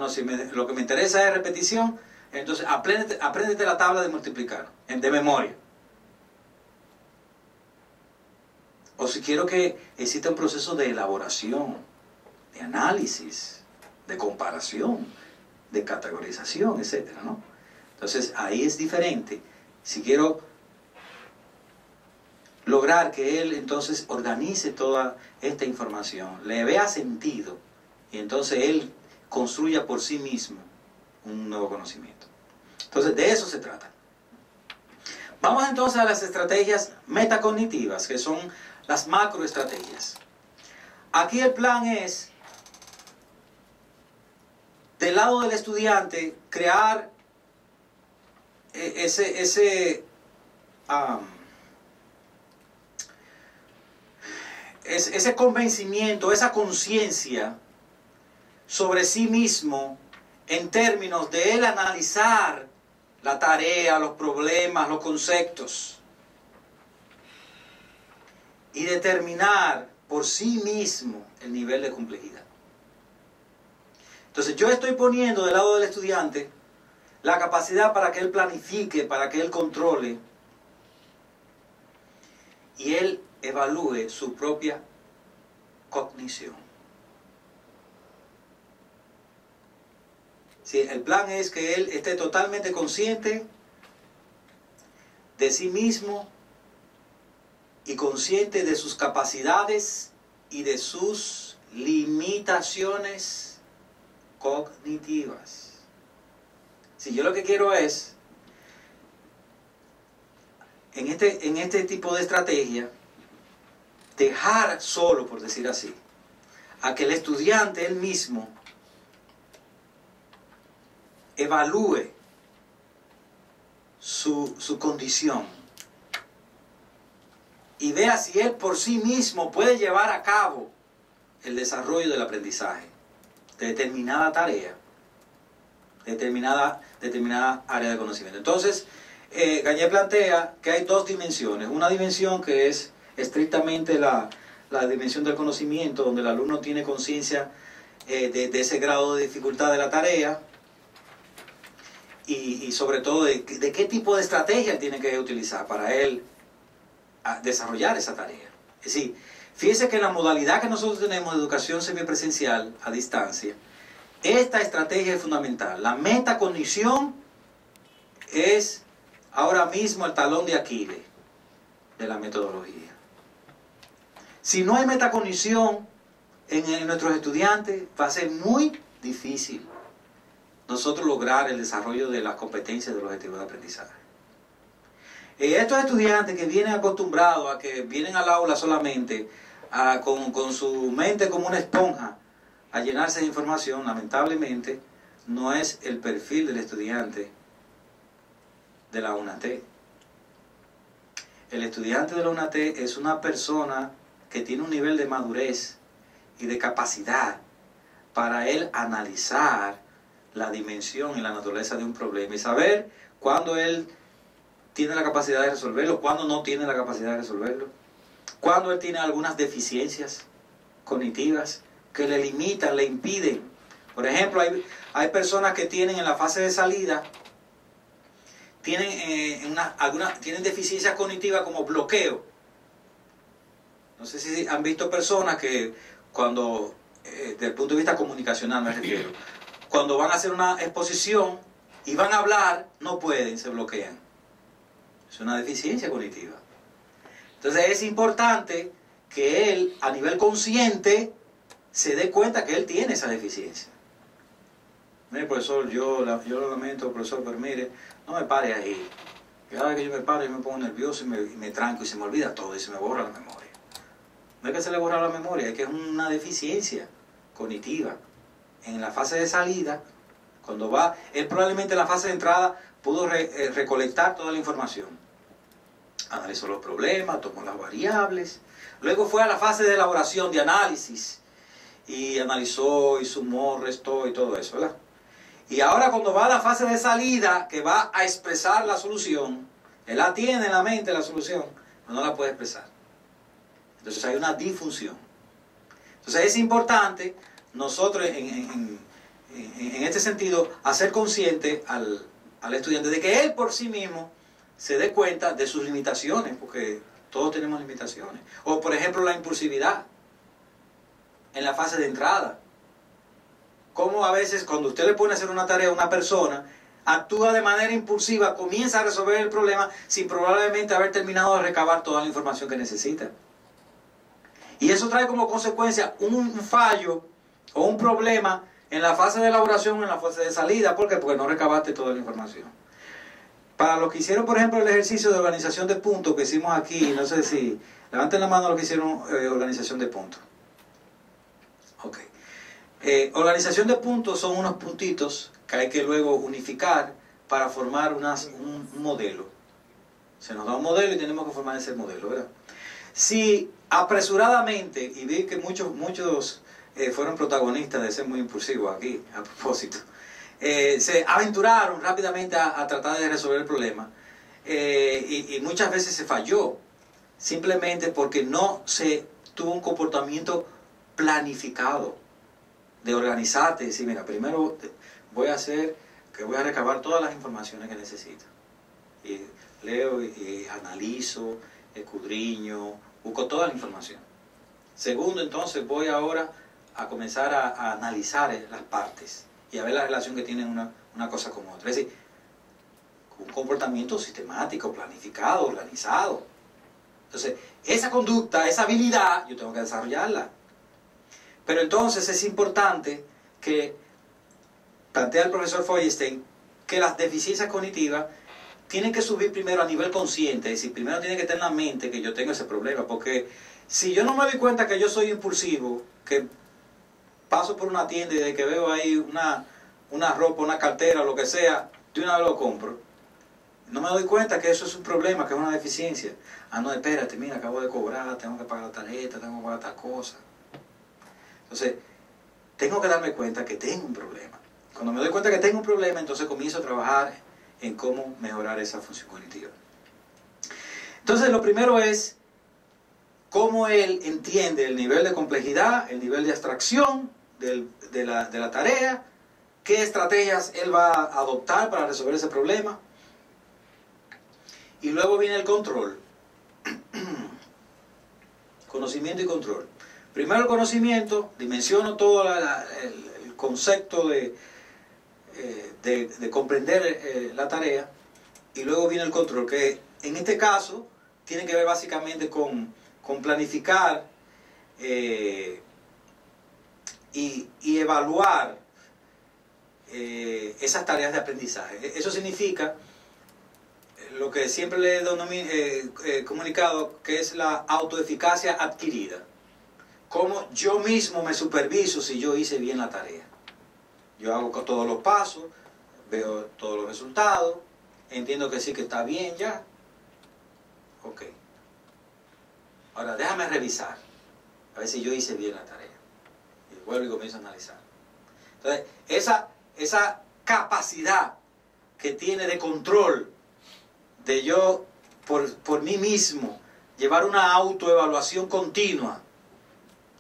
si lo que me interesa es repetición, entonces apréndete la tabla de multiplicar, de memoria. O si quiero que exista un proceso de elaboración, de análisis, de comparación, de categorización, etc., ¿no? Entonces ahí es diferente. Si quiero lograr que él entonces organice toda esta información, le vea sentido, y entonces él construya por sí mismo un nuevo conocimiento. Entonces de eso se trata. Vamos entonces a las estrategias metacognitivas, que son las macroestrategias. Aquí el plan es, del lado del estudiante, crear ese convencimiento, esa conciencia sobre sí mismo en términos de él analizar la tarea, los problemas, los conceptos y determinar por sí mismo el nivel de complejidad. Entonces yo estoy poniendo del lado del estudiante la capacidad para que él planifique, para que él controle y él evalúe su propia cognición. Sí, el plan es que él esté totalmente consciente de sí mismo y consciente de sus capacidades y de sus limitaciones cognitivas. Si yo lo que quiero es, en este tipo de estrategia, dejar solo, por decir así, a que el estudiante él mismo evalúe su condición y vea si él por sí mismo puede llevar a cabo el desarrollo del aprendizaje de determinada tarea, determinada área de conocimiento. Entonces, Gagné plantea que hay dos dimensiones. Una dimensión que es estrictamente la dimensión del conocimiento, donde el alumno tiene conciencia de ese grado de dificultad de la tarea y sobre todo de qué tipo de estrategia tiene que utilizar para él desarrollar esa tarea. Es decir, fíjese que en la modalidad que nosotros tenemos de educación semipresencial a distancia, esta estrategia es fundamental. La metacognición es ahora mismo el talón de Aquiles de la metodología. Si no hay metacognición en nuestros estudiantes, va a ser muy difícil nosotros lograr el desarrollo de las competencias de los objetivos de aprendizaje. Estos estudiantes que vienen acostumbrados a que vienen al aula solamente con su mente como una esponja a llenarse de información, lamentablemente, no es el perfil del estudiante de la UNAT. El estudiante de la UNAT es una persona que tiene un nivel de madurez y de capacidad para él analizar la dimensión y la naturaleza de un problema y saber cuándo él tiene la capacidad de resolverlo, cuándo no tiene la capacidad de resolverlo, cuándo él tiene algunas deficiencias cognitivas que le limitan, le impiden. Por ejemplo, hay personas que tienen en la fase de salida, tienen deficiencias cognitivas como bloqueo. No sé si han visto personas que cuando, desde el punto de vista comunicacional me refiero, cuando van a hacer una exposición y van a hablar, no pueden, se bloquean. Es una deficiencia cognitiva. Entonces es importante que él, a nivel consciente, se dé cuenta que él tiene esa deficiencia. Mire, profesor, yo lo lamento, profesor, pero mire, no me pare ahí. Cada vez que yo me paro, yo me pongo nervioso y me tranco y se me olvida todo y se me borra la memoria. No es que se le borra la memoria, es que es una deficiencia cognitiva. En la fase de salida, cuando va, él probablemente en la fase de entrada pudo recolectar toda la información. Analizó los problemas, tomó las variables. Luego fue a la fase de elaboración, de análisis. Y analizó y sumó, restó y todo eso, ¿verdad? Y ahora cuando va a la fase de salida, que va a expresar la solución, él la tiene en la mente la solución, pero no la puede expresar. Entonces hay una disfunción. Entonces es importante nosotros en este sentido hacer consciente al estudiante de que él por sí mismo se dé cuenta de sus limitaciones, porque todos tenemos limitaciones. O por ejemplo la impulsividad en la fase de entrada. Como a veces cuando usted le pone a hacer una tarea a una persona, actúa de manera impulsiva, comienza a resolver el problema sin probablemente haber terminado de recabar toda la información que necesita. Y eso trae como consecuencia un fallo o un problema en la fase de elaboración o en la fase de salida. ¿Por qué? Porque no recabaste toda la información. Para los que hicieron, por ejemplo, el ejercicio de organización de puntos que hicimos aquí, no sé si, levanten la mano los que hicieron organización de puntos. Ok. Organización de puntos son unos puntitos que hay que luego unificar para formar un modelo. Se nos da un modelo y tenemos que formar ese modelo, ¿verdad? Si apresuradamente, y vi que muchos fueron protagonistas de ser muy impulsivos aquí, a propósito, se aventuraron rápidamente a tratar de resolver el problema, y muchas veces se falló, simplemente porque no se tuvo un comportamiento planificado, de organizarte y decir, mira, primero voy a recabar todas las informaciones que necesito. Y leo y analizo, escudriño, busco toda la información. Segundo, entonces voy ahora a comenzar a analizar las partes y a ver la relación que tienen una cosa con otra. Es decir, un comportamiento sistemático, planificado, organizado. Entonces, esa conducta, esa habilidad, yo tengo que desarrollarla. Pero entonces es importante que plantea el profesor Feuerstein que las deficiencias cognitivas tienen que subir primero a nivel consciente, es decir, primero tiene que tener en la mente que yo tengo ese problema, porque si yo no me doy cuenta que yo soy impulsivo, que paso por una tienda y de que veo ahí una ropa, una cartera, lo que sea, de una vez lo compro, no me doy cuenta que eso es un problema, que es una deficiencia. Ah, no, espérate, mira, acabo de cobrar, tengo que pagar la tarjeta, tengo que pagar tal cosa. Entonces, tengo que darme cuenta que tengo un problema. Cuando me doy cuenta que tengo un problema, entonces comienzo a trabajar en cómo mejorar esa función cognitiva. Entonces, lo primero es cómo él entiende el nivel de complejidad, el nivel de abstracción de la tarea, qué estrategias él va a adoptar para resolver ese problema. Y luego viene el control. Conocimiento y control. Primero el conocimiento, dimensiono todo el concepto de comprender la tarea, y luego viene el control, que en este caso tiene que ver básicamente con planificar y evaluar esas tareas de aprendizaje. Eso significa lo que siempre le he comunicado, que es la autoeficacia adquirida. cómo yo mismo me superviso si yo hice bien la tarea. Yo hago todos los pasos, veo todos los resultados, entiendo que sí que está bien ya. Ok. Ahora déjame revisar, a ver si yo hice bien la tarea. Y vuelvo y comienzo a analizar. Entonces, esa capacidad que tiene de control, de yo por mí mismo, llevar una autoevaluación continua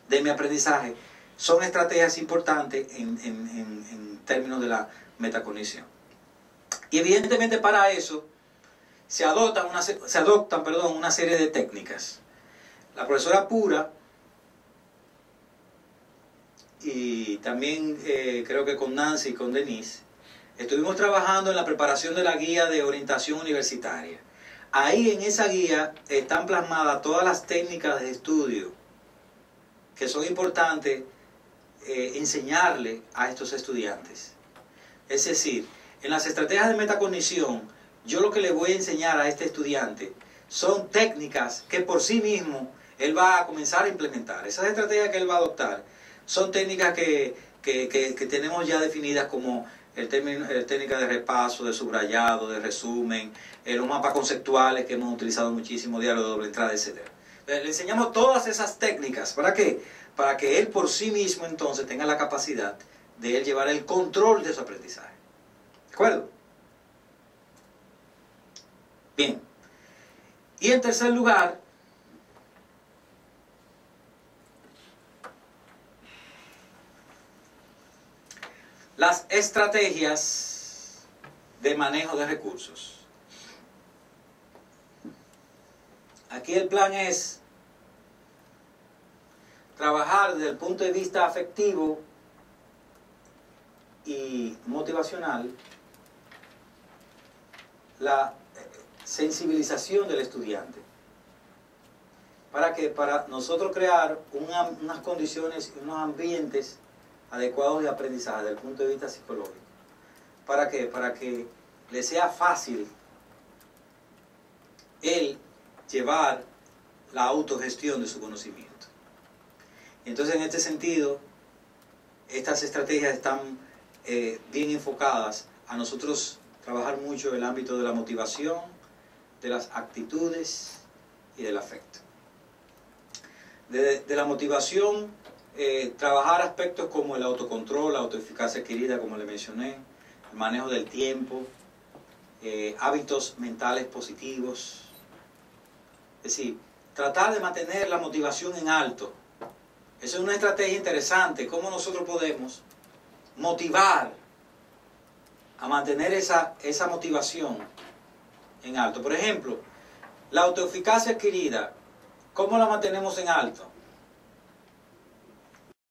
de mi aprendizaje, son estrategias importantes en términos de la metacognición. Y evidentemente para eso se adoptan una serie de técnicas. La profesora Pura, y también creo que con Nancy y con Denise, estuvimos trabajando en la preparación de la guía de orientación universitaria. Ahí en esa guía están plasmadas todas las técnicas de estudio que son importantes enseñarle a estos estudiantes. Es decir, en las estrategias de metacognición, yo lo que le voy a enseñar a este estudiante son técnicas que por sí mismo él va a comenzar a implementar. Esas estrategias que él va a adoptar son técnicas que tenemos ya definidas como técnica de repaso, de subrayado, de resumen, los mapas conceptuales que hemos utilizado muchísimo, diálogo de doble entrada, etc. Le enseñamos todas esas técnicas. ¿Para qué? Para que él por sí mismo entonces tenga la capacidad de él llevar el control de su aprendizaje. ¿De acuerdo? Bien. Y en tercer lugar, las estrategias de manejo de recursos. Aquí el plan es trabajar desde el punto de vista afectivo y motivacional la sensibilización del estudiante. ¿Para qué? Para nosotros crear unas condiciones y unos ambientes adecuados de aprendizaje desde el punto de vista psicológico. ¿Para qué? Para que le sea fácil el llevar la autogestión de su conocimiento. Entonces, en este sentido, estas estrategias están bien enfocadas a nosotros trabajar mucho el ámbito de la motivación, de las actitudes y del afecto. De la motivación, trabajar aspectos como el autocontrol, la autoeficacia adquirida, como le mencioné, el manejo del tiempo, hábitos mentales positivos. Es decir, tratar de mantener la motivación en alto. Esa es una estrategia interesante, cómo nosotros podemos motivar a mantener esa motivación en alto. Por ejemplo, la autoeficacia adquirida, ¿cómo la mantenemos en alto?